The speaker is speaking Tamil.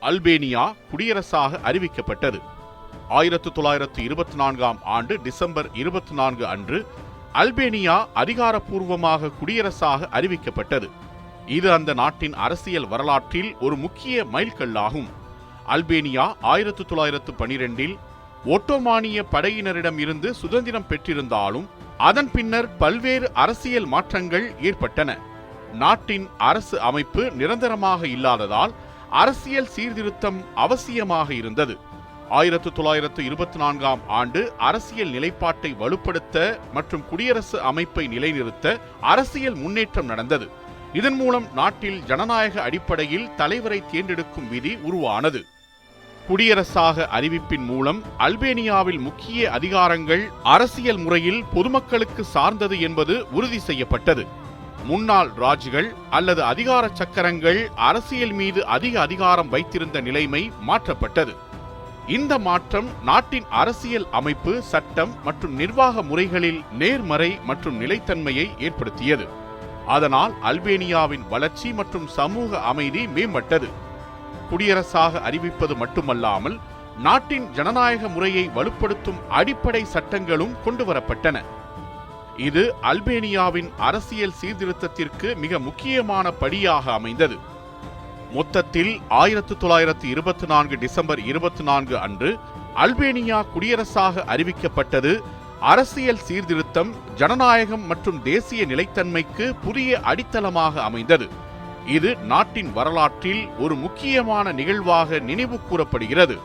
அல்பேனியா குடியரசாக அறிவிக்கப்பட்டது. 1924ஆம் ஆண்டு டிசம்பர் 24 அன்று அல்பேனியா அதிகாரப்பூர்வமாக குடியரசாக அறிவிக்கப்பட்டது. இது அந்த நாட்டின் அரசியல் வரலாற்றில் ஒரு முக்கிய மைல்கல்லாகும். அல்பேனியா 1912இல் ஒட்டோமானிய படையினரிடம் இருந்து சுதந்திரம் பெற்றிருந்தாலும் அதன் பின்னர் பல்வேறு அரசியல் மாற்றங்கள் ஏற்பட்டன. நாட்டின் அரசு அமைப்பு நிரந்தரமாக இல்லாததால் அரசியல் சீர்திருத்தம் அவசியமாக இருந்தது. 1924ஆம் ஆண்டு அரசியல் நிலைப்பாட்டை வலுப்படுத்த மற்றும் குடியரசு அமைப்பை நிலைநிறுத்த அரசியல் முன்னேற்றம் நடந்தது. இதன் மூலம் நாட்டில் ஜனநாயக அடிப்படையில் தலைவரை தேர்ந்தெடுக்கும் விதி உருவானது. குடியரசாக அறிவிப்பின் மூலம் அல்பேனியாவில் முக்கிய அதிகாரங்கள் அரசியல் முறையில் பொதுமக்களுக்கு சார்ந்தது என்பது உறுதி செய்யப்பட்டது. முன்னாள் ராஜுகள் அல்லது அதிகார சக்கரங்கள் அரசியல் மீது அதிக அதிகாரம் வைத்திருந்த நிலைமை மாற்றப்பட்டது. இந்த மாற்றம் நாட்டின் அரசியல் அமைப்பு, சட்டம் மற்றும் நிர்வாக முறைகளில் நேர்மறை மற்றும் நிலைத்தன்மையை ஏற்படுத்தியது. அதனால் அல்பேனியாவின் வளர்ச்சி மற்றும் சமூக அமைதி மேம்பட்டது. குடியரசாக அறிவிப்பது மட்டுமல்லாமல் நாட்டின் ஜனநாயக முறையை வலுப்படுத்தும் அடிப்படை சட்டங்களும் கொண்டுவரப்பட்டன. இது அல்பேனியாவின் அரசியல் சீர்திருத்தத்திற்கு மிக முக்கியமான படியாக அமைந்தது. மொத்தத்தில் 1924 டிசம்பர் 24 அன்று அல்பேனியா குடியரசாக அறிவிக்கப்பட்டது. அரசியல் சீர்திருத்தம், ஜனநாயகம் மற்றும் தேசிய நிலைத்தன்மைக்கு புதிய அடித்தளமாக அமைந்தது. இது நாட்டின் வரலாற்றில் ஒரு முக்கியமான நிகழ்வாக நினைவு கூறப்படுகிறது.